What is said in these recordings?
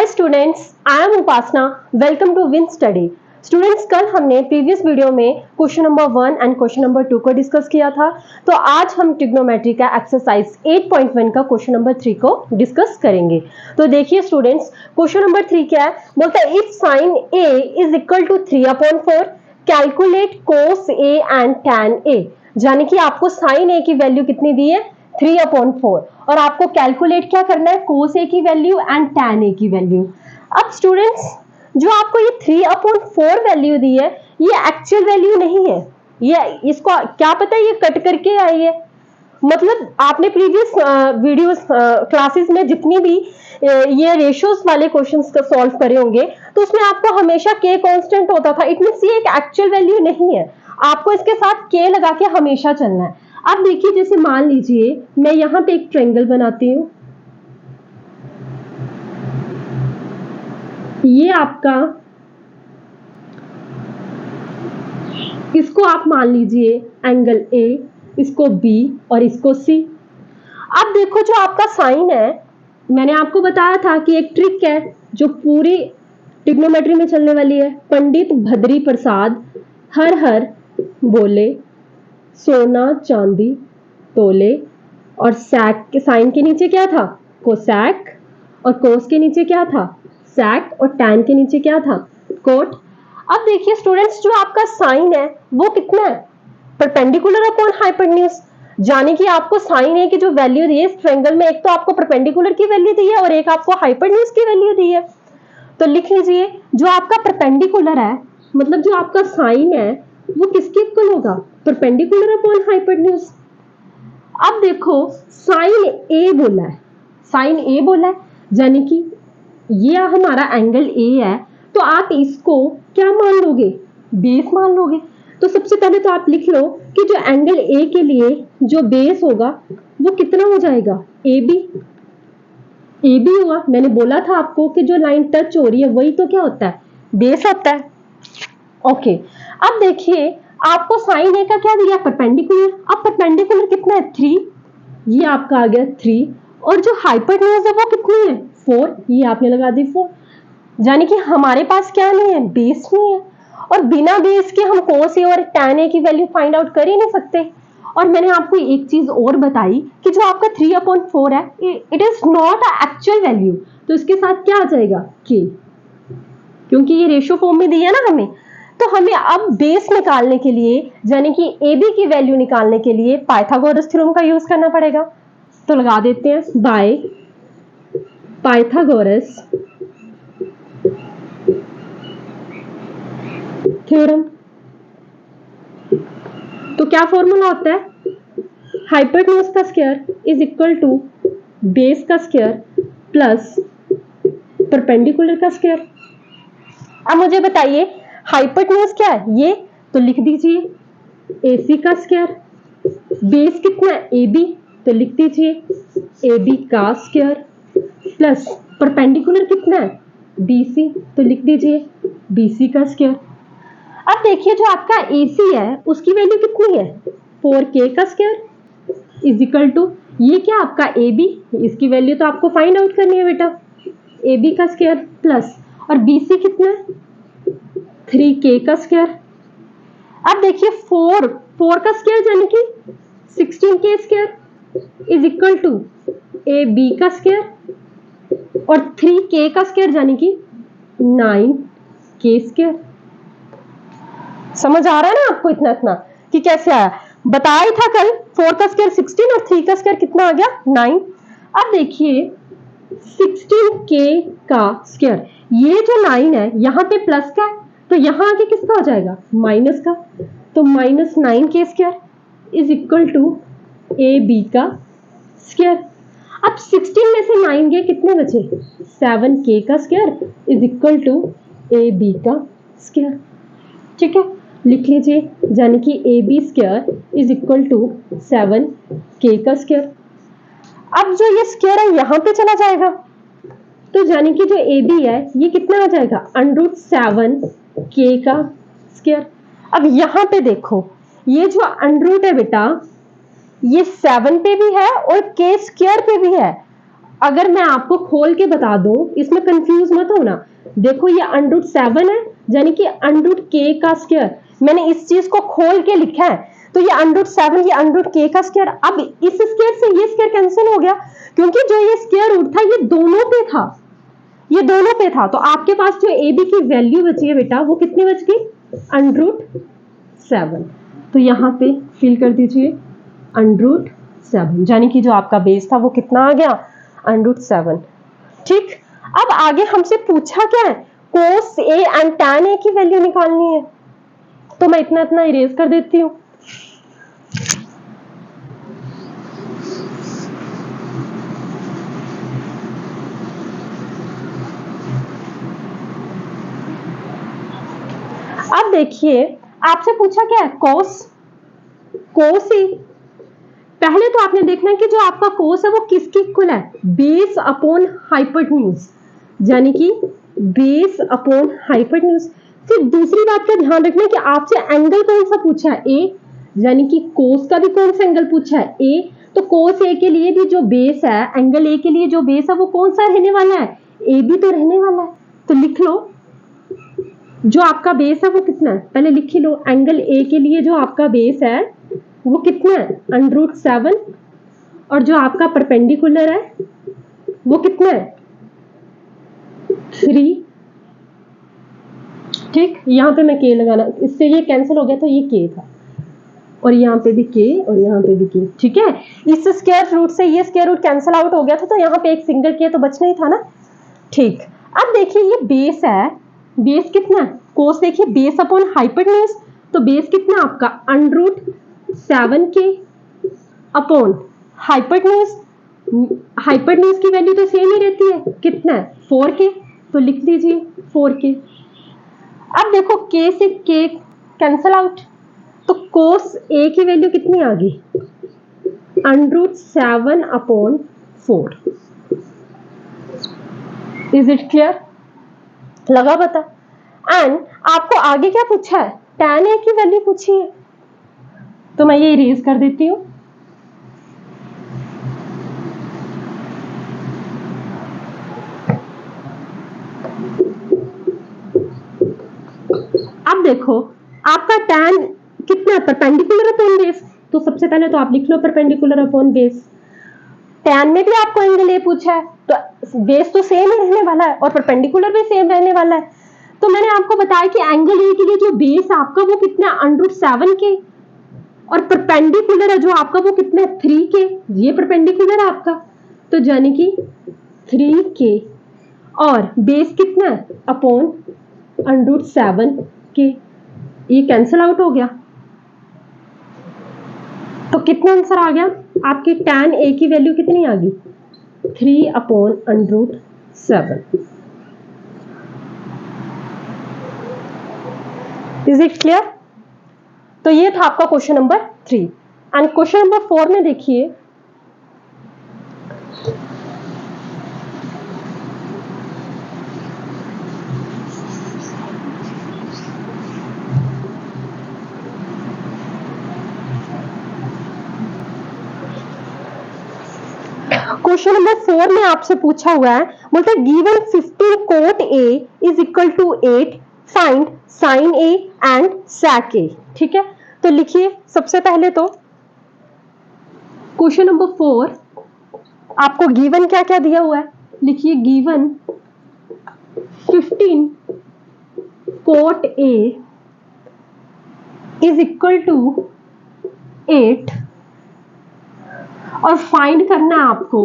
Hi students, I am Upasana. Welcome to win study. Students, कल हमने previous video में question number 1 and question number 2 को discuss किया था। तो आज हम ट्रिग्नोमेट्री का एक्सरसाइज 8.1 का क्वेश्चन नंबर 3 को डिस्कस करेंगे। तो देखिए स्टूडेंट्स, क्वेश्चन नंबर 3 क्या है, बोलता है if sine A is equal to 3/4 calculate cos A and tan A. यानी कि आपको साइन ए की वैल्यू कितनी दी है, 3/4, और आपको कैलकुलेट क्या करना है, कोस ए की वैल्यू एंड टैन ए की वैल्यू। अब स्टूडेंट्स, जो आपको ये 3/4 वैल्यू दी है, ये एक्चुअल वैल्यू नहीं है। ये इसको क्या पता है, ये कट करके आई है। मतलब आपने प्रीवियस वीडियोस क्लासेस में जितनी भी ये रेशियोज वाले क्वेश्चंस को सॉल्व करे होंगे, तो उसमें आपको हमेशा के कांस्टेंट होता था। इट मींस ये एक एक्चुअल वैल्यू नहीं है, आपको इसके साथ के लगा के हमेशा चलना है। अब देखिए, जैसे मान लीजिए मैं यहां पे एक ट्रायंगल बनाती हूं, ये आपका, इसको आप मान लीजिए एंगल ए, इसको बी और इसको सी। अब देखो, जो आपका साइन है, मैंने आपको बताया था कि एक ट्रिक है जो पूरी ट्रिग्नोमेट्री में चलने वाली है। पंडित भद्री प्रसाद हर हर बोले, सोना चांदी तोले, और सैक के साइन के नीचे क्या था, कोसैक, और कोस के नीचे क्या था, सैक, और टैन के नीचे क्या था, कोट। अब देखिए स्टूडेंट्स, जो आपका साइन है वो कितना है, परपेंडिकुलर अपॉन हाइपोटेन्यूज। जाने कि आपको साइन ए की जो वैल्यू दी है इस ट्रायंगल में, एक तो आपको परपेंडिकुलर की वैल्यू दी है और एक आपको हाइपोटेन्यूज की वैल्यू दी है। तो लिख लीजिए, जो आपका परपेंडिकुलर है, मतलब जो आपका साइन है वो किसके इक्वल होगा, परपेंडिकुलर अपॉन हाइपोटेन्यूज। अब देखो, साइन ए बोला है, साइन ए बोला है, यानी कि ये हमारा एंगल ए है, तो आप इसको क्या मान लोगे, बेस मान लोगे। तो सबसे पहले तो आप लिख लो कि जो एंगल ए के लिए जो बेस होगा वो कितना हो जाएगा, ए बी। ए बी हुआ, मैंने बोला था आपको कि जो लाइन टच हो रही है वही तो क्या होता है, बेस होता है। ओके, अब देखिए आपको साइन ए का क्या दिया, परपेंडिकुलर। अब परपेंडिकुलर कितना है, 3, ये आपका आ गया 3, और जो हाइपोटेन्यूज है वो कितनी है, 4, ये आपने लगा दी 4। यानी कि हमारे पास क्या नहीं है, बेस नहीं है, और बिना बेस के हम कोस ए और टैन ए की वैल्यू फाइंड आउट कर ही नहीं सकते। और मैंने आपको एक चीज और बताई कि जो आपका 3/4 है, it is not a actual value, तो इसके साथ क्या आ जाएगा, के, क्योंकि ये रेशियो फॉर्म में दी है ना हमें। तो हमें अब बेस निकालने के लिए, यानी कि ए बी की वैल्यू निकालने के लिए पाइथागोरस थ्योरम का यूज करना पड़ेगा। तो लगा देते हैं, बाय पाइथागोरस थ्योरम। तो क्या फॉर्मूला होता है, हाइपोटेन्यूज का square is equal to base का स्क्वायर प्लस परपेंडिकुलर का स्क्वायर। अब मुझे बताइए हाइपोटेन्यूज क्या है, ये तो लिख दीजिए AC का स्क्वायर, बेस कितना है, AB, तो लिख दीजिए AB का स्क्वायर, प्लस परपेंडिकुलर कितना है, BC, तो लिख दीजिए BC का स्क्वायर। अब देखिए, जो आपका AC है उसकी वैल्यू कितनी है, 4K का स्क्वायर इज इक्वल टू, ये क्या आपका AB, इसकी वैल्यू तो आपको फाइंड आउट करनी है बेटा, AB का स्क्वायर प्लस, और BC कितना है, 3K का स्क्वायर। अब देखिए 4 का स्क्वायर यानी कि 16K square is equal to AB का स्क्वायर, और 3K का स्क्वायर यानी कि 9K स्क्वायर। समझ आ रहा है ना आपको इतना इतना कि कैसे आया, बताया ही था कल, 4 का स्क्वायर 16 और 3 का स्क्वायर कितना आ गया, 9। अब देखिए 16K का स्क्वायर, ये जो 9 है यहाँ पे प्लस का है, तो यहाँ आगे किसका हो जाएगा, माइनस का, तो -9K square is equal to AB का स्क्वायर। अब 16 में से 9 गए, कितने बचे, 7K का square is equal to AB का स्क्वायर। ठीक है, लिख लीजिए, यानी कि AB square is equal to 7K का स्क्वायर। अब जो ये स्क्वायर है यहाँ पे चला जाएगा, तो यानी कि जो AB है ये कितना आ जाएगा, √7K का स्क्वायर। अब यहाँ पे देखो, ये जो अंडरूट है बेटा, ये 7 पे भी है और K स्क्वायर पे भी है। अगर मैं आपको खोल के बता दूं, इसमें कंफ्यूज मत होना। देखो ये √7 है, यानी कि √k का स्क्वायर। मैंने इस चीज को खोल के लिखा है, तो ये √7 ये √k का स्क्वायर। अब इस स्क्वायर से ये स्क्वायर कैंसिल हो गया, क्योंकि जो ये स्क्वायर रूट था ये दोनों पे था, ये दोनों पे था। तो आपके पास जो ए बी की वैल्यू बची है बेटा, वो कितनी बच गई, √7। तो यहाँ पे फिल कर दीजिए √7, यानी कि जो आपका बेस था वो कितना आ गया, √7। ठीक, अब आगे हमसे पूछा क्या है, कोस ए एंड टैन ए की वैल्यू निकालनी है। तो मैं इतना इतना इरेज कर देती हूँ। अब देखिए आपसे पूछा क्या है, कोस ए। पहले तो आपने देखना है कि जो आपका कोस है वो किसकी इक्वल है, बेस अपॉन हाइपोटेन्यूज, यानी कि बेस अपॉन हाइपोटेन्यूज। फिर दूसरी बात का ध्यान रखना है कि आपसे एंगल कौन सा पूछा है, ए, यानी कि कोस का भी कौन सा एंगल पूछा है, ए। तो कोस ए के लिए भी जो बेस है, एंगल ए के लिए जो बेस है वो कौन सा रहने वाला है, ए भी तो रहने वाला है। तो लिख लो जो आपका बेस है वो कितना है, पहले लिख ही लो। एंगल ए के लिए जो आपका बेस है वो कितना है, √7, और जो आपका परपेंडिकुलर है वो कितना है, 3। ठीक, यहां पे मैं के लगाना, इससे ये कैंसिल हो गया, तो ये के था, और यहाँ पे भी के, और यहाँ पे भी के। ठीक है, इस स्क्वायर रूट से ये स्क्वायर रूट कैंसिल आउट हो गया था, तो यहाँ पे एक सिंगल के तो बचना ही था ना। ठीक, अब देखिए ये बेस है, बेस कितना है, कोस देखिए बेस अपॉन हाइपोटेन्यूज, तो बेस कितना आपका √7k अपॉन हाइपोटेन्यूज। हाइपोटेन्यूज की वैल्यू तो सेम ही रहती है, कितना है 4k, तो लिख दीजिए 4k। अब देखो k से k कैंसल आउट, तो कोस a की वैल्यू कितनी आ गई, √7 अपॉन 4। इज इट क्लियर, लगा पता। एंड आपको आगे क्या पूछा है, tan a की वैल्यू पूछी है, तो मैं ये इरेज कर देती हूं। अब देखो आपका tan कितना है, परपेंडिकुलर अपॉन बेस, तो सबसे पहले तो आप लिख लो परपेंडिकुलर अपॉन बेस। tan में भी आपको एंगल ए पूछा है, तो बेस तो सेम ही रहने वाला है और परपेंडिकुलर भी सेम रहने वाला है। तो मैंने आपको बताया कि एंगल ए के लिए जो बेस आपका वो कितना है, √7k, और परपेंडिकुलर है जो आपका वो कितना है, 3k। ये परपेंडिकुलर है आपका, तो यानी कि 3k, और बेस कितना है अपॉन √7k, ये कैंसिल आउट हो गया। तो कितना आंसर आ गया आपकी, tan a की वैल्यू कितनी आ गई, 3 अपॉन √7। Is it clear. तो ये था आपका question number 3। And question number 4 में देखिए, क्वेश्चन नंबर 4 में आपसे पूछा हुआ है, बोलते हैं given 15 cot a is equal to 8, find sin a and sec a। ठीक है, तो लिखिए सबसे पहले तो क्वेश्चन नंबर 4 आपको गिवन क्या क्या दिया हुआ है, लिखिए given 15 cot a is equal to 8, और फाइंड करना है आपको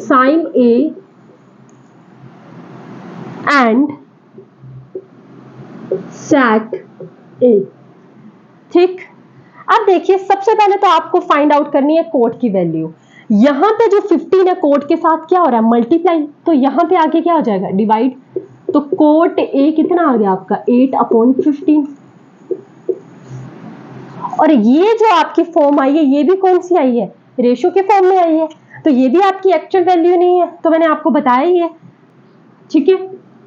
sin a and sec a। ठीक, अब देखिए सबसे पहले तो आपको फाइंड आउट करनी है कोट की वैल्यू। यहां पे जो 15 है कोट के साथ क्या हो रहा है, मल्टीप्लाई, तो यहां पे आगे क्या हो जाएगा, डिवाइड। तो कोट ए कितना आ गया आपका, 8 अपॉन 15। और ये जो आपकी फॉर्म आई है ये भी कौन सी आई है, रेशो के फॉर्म में आई है, तो ये भी आपकी एक्चुअल वैल्यू नहीं है, तो मैंने आपको बताया ही है। ठीक है,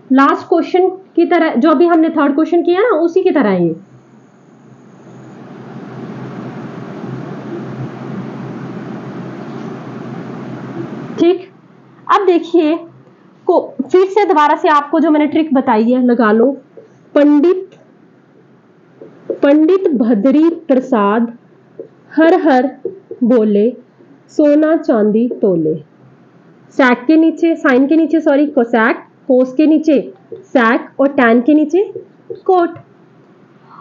लास्ट क्वेश्चन की तरह, जो अभी हमने थर्ड क्वेश्चन किया ना उसी की तरह ये। अब देखिए को फिर से दोबारा से आपको जो मैंने ट्रिक बताई है लगा लो। पंडित भद्री प्रसाद हर हर बोले, सोना चांदी तोले। सैक के नीचे, साइन के नीचे सॉरी कोसैक, कोस के नीचे सैक और टैन के नीचे कोट।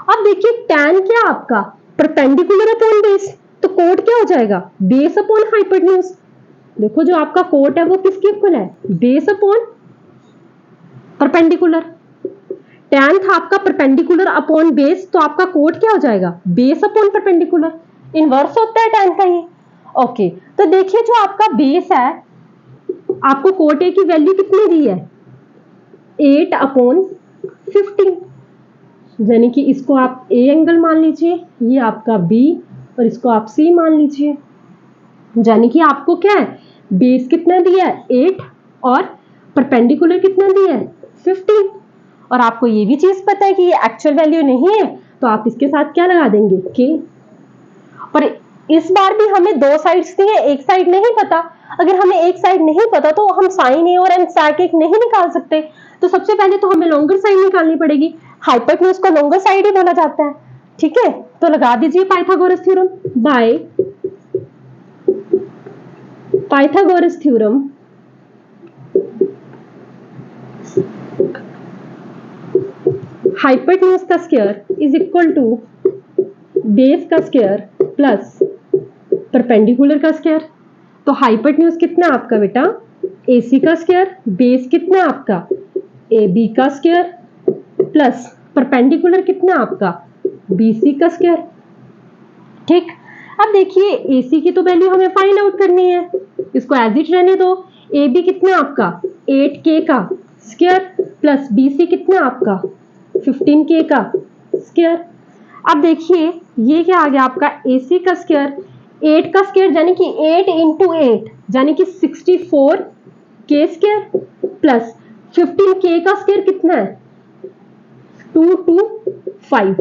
अब देखिए टैन क्या आपका परपेंडिकुलर अपॉन बेस, तो कोट क्या हो जाएगा बेस अपॉन हाइपोटेन्यूज। देखो जो आपका कोट है वो किसके इक्वल है, बेस अपॉन परपेंडिकुलर। टैन था आपका परपेंडिकुलर अपॉन बेस, तो आपका कोट क्या हो जाएगा बेस अपॉन परपेंडिकुलर। इनवर्स होता है टैन का ये। ओके, तो देखिए जो आपका बेस है, आपको कोट ए की वैल्यू कितनी दी है 8 अपॉन 15, यानी कि इसको आप ए एंगल मान लीजिए, ये आपका बी और इसको आप सी मान लीजिए। यानी कि आपको क्या है बेस कितना दिया है 8 और परपेंडिकुलर कितना दिया है 15। और आपको ये भी चीज पता है कि ये एक्चुअल वैल्यू नहीं है, तो आप इसके साथ क्या लगा देंगे के। और इस बार भी हमें दो साइड्स दी है, एक साइड नहीं पता। अगर हमें एक साइड नहीं पता तो हम साइन ए और sec एक नहीं निकाल सकते। तो सबसे पहले तो हमें लॉन्गर साइड निकालनी पड़ेगी। हाइपोटेन्यूज को लॉन्गर साइड ही बोला जाता है। ठीक है, तो लगा दीजिए Pythagoras theorem by Pythagoras theorem hypotenuse का square is equal to base का स्क्वायर प्लस परपेंडिकुलर का स्क्वायर। तो हाइपोटेन्यूज कितना आपका बेटा AC का स्क्वायर, बेस कितना आपका AB का स्क्वायर प्लस परपेंडिकुलर कितना आपका BC का स्क्वायर। ठीक, अब देखिए AC की तो वैल्यू हमें फाइंड आउट करनी है, इसको एज इट रहने दो। AB कितना आपका 8K का स्क्वायर प्लस BC कितना आपका 15K का स्क्वायर। अब देखिए ये क्या आ गया आपका AC का स्क्वायर, 8 का स्क्वायर यानी कि 8 इंटू 8 यानी कि 64K स्क्वायर प्लस 15K का स्क्वायर कितना है 225।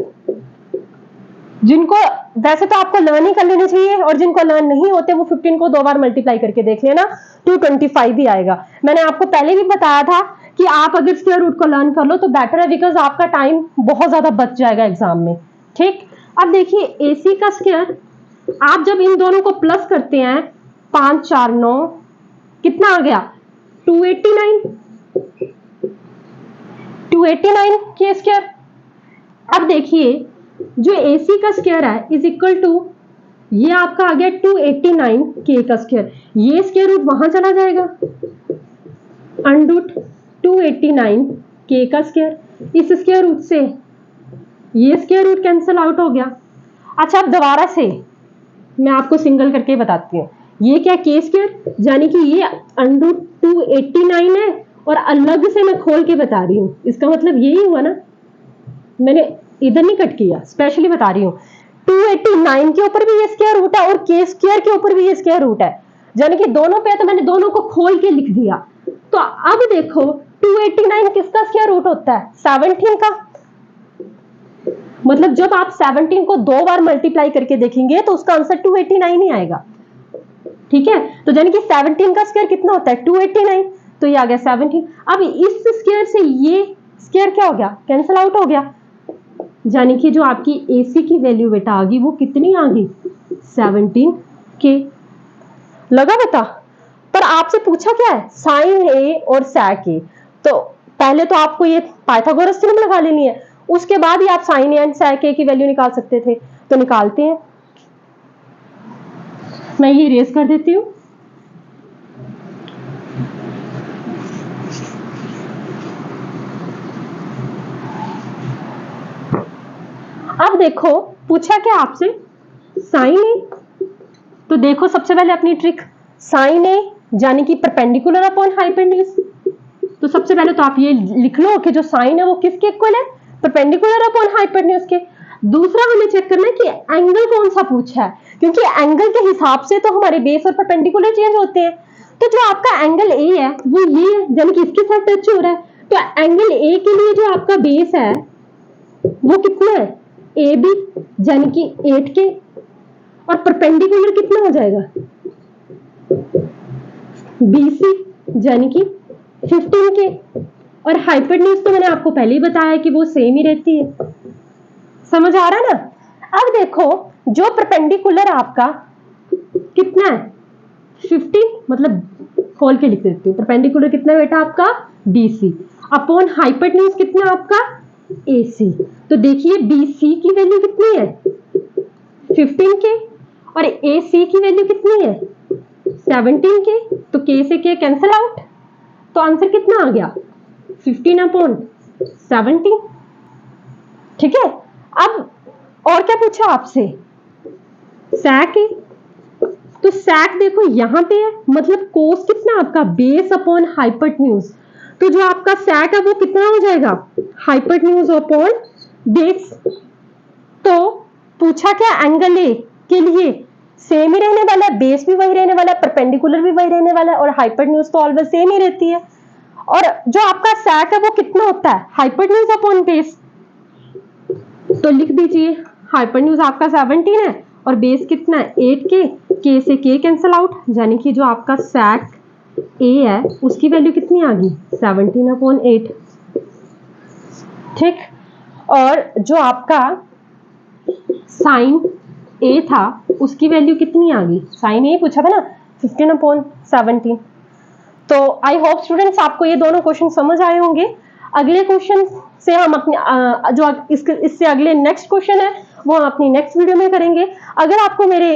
जिनको वैसे तो आपको लर्न ही कर लेना चाहिए, और जिनको लर्न नहीं होते वो 15 को 2 बार मल्टीप्लाई करके देख लेना, 225 ही आएगा। मैंने आपको पहले भी बताया था कि आप अगर स्क्वायर रूट को लर्न कर लो तो बेटर है, बिकॉज आपका टाइम बहुत ज्यादा बच जाएगा एग्जाम में। ठीक, अब देखिए AC का स्क्वायर आप जब इन दोनों को प्लस करते हैं 5 4 9 कितना आ गया 289 के स्क्वायर। अब देखिए जो AC का स्क्वायर है इज इक्वल टू ये आपका आ गया 289 K का स्क्वायर, ये स्क्वायर रूट वहां चला जाएगा अंडरूट 289 K का स्क्वायर, इस स्क्वायर रूट से ये स्क्वायर रूट कैंसिल आउट हो गया। अच्छा अब दोबारा से मैं आपको सिंगल करके बताती हूँ, ये क्या K स्क्वायर यानी कि ये अंडरूट 289 है, और अलग से मैं खोल के बता रही हूँ, इसका मतलब यही हुआ ना, मैंने इधर नहीं कट किया, स्पेशली बता रही हूँ। 289 के ऊपर भी ये स्क्वायर रूट है और K स्क्वायर के ऊपर भी ये स्क्वायर रूट है, यानी कि दोनों पे, तो मैंने दोनों को खोल के लिख दिया। तो अब देखो 289 किसका स्क्वायर रूट होता है 17 का, मतलब जब आप 17 को 2 बार मल्टीप्लाई करके देखेंगे तो उसका आंसर 289 ही आएगा। ठीक है, तो यानी कि 17 का स्क्वायर कितना होता है 289, तो ये आ गया 17। अब इस स्क्वायर से ये स्क्वायर क्या हो गया कैंसिल आउट हो गया, यानी कि जो आपकी AC की वैल्यू बेटा आ गई वो कितनी आ गई 17K। लगा बेटा, पर आपसे पूछा क्या है साइन A और sec A, तो पहले तो आपको ये पाइथागोरस थ्योरम लगा लेनी है, उसके बाद ही आप sine A and sec A की वैल्यू निकाल सकते थे। तो निकालते हैं, मैं ये इरेज कर देती हूं। अब देखो पूछा क्या आपसे साइन A, तो देखो सबसे पहले अपनी ट्रिक, साइन A यानी कि परपेंडिकुलर अपॉन हाइपोटेन्यूज। तो सबसे पहले तो आप ये लिख लो कि जो साइन है वो किसके इक्वल है परपेंडिकुलर अपॉन हाइपोटेन्यूज के। दूसरा हमें चेक करना है कि एंगल कौन सा पूछा है, क्योंकि एंगल के हिसाब से तो हमारे बेस और परपेंडिकुलर चेंज होते हैं। तो जो आपका एंगल A है वो ये यानी कि इसके साथ टच हो रहा है, तो एंगल A के लिए जो आपका बेस है वो कितना है AB यानी कि 8K, और परपेंडिकुलर कितना हो जाएगा BC यानी कि 15K। और हाइपोटेन्यूज तो मैंने आपको पहले ही बताया कि वो सेम ही रहती है। समझ आ रहा है ना? अब देखो जो परपेंडिकुलर आपका कितना है 15, मतलब खोल के लिख देती हूँ, परपेंडिकुलर कितना है बेटा आपका BC अपॉन हाइपोटेन्यूज कितना आपका AC। तो देखिए BC की वैल्यू कितनी है 15K और AC की वैल्यू कितनी है 17K। तो K से K कैंसिल आउट, तो आंसर कितना आ गया 15 अपॉन 17। ठीक है। अब और क्या पूछा आपसे, सैक है, तो सैक देखो यहां पे है, मतलब कोस कितना आपका बेस अपॉन हाइपोटेन्यूज। तो जो आपका सैक है वो कितना हो जाएगा हाइपोटेन्यूज अपॉन बेस। तो पूछा क्या एंगल ए के लिए सेम ही रहने वाला है, बेस भी वही रहने वाला है, परपेंडिकुलर भी वही रहने वाला है, और हाइपोटेन्यूज तो ऑलवेज सेम ही रहती है। और जो आपका सैक है वो कितना होता है हाइपोटेन्यूज अपॉन बेस। तो लिख दीजिए हाइपोटेन्यूज आपका 17 है और बेस कितना है 8K, K से K कैंसिल आउट, यानी कि जो आपका सैक A है उसकी वैल्यू कितनी आ गई 17 अपॉन 8। ठीक। और जो आपका साइन A था उसकी वैल्यू कितनी आ गई, साइन A पूछा था ना 15 अपॉन 17। तो आई होप स्टूडेंट्स आपको ये दोनों क्वेश्चन समझ आए होंगे। अगले क्वेश्चन से हम अपने जो इससे अगले नेक्स्ट क्वेश्चन है वो हम अपनी नेक्स्ट वीडियो में करेंगे। अगर आपको मेरे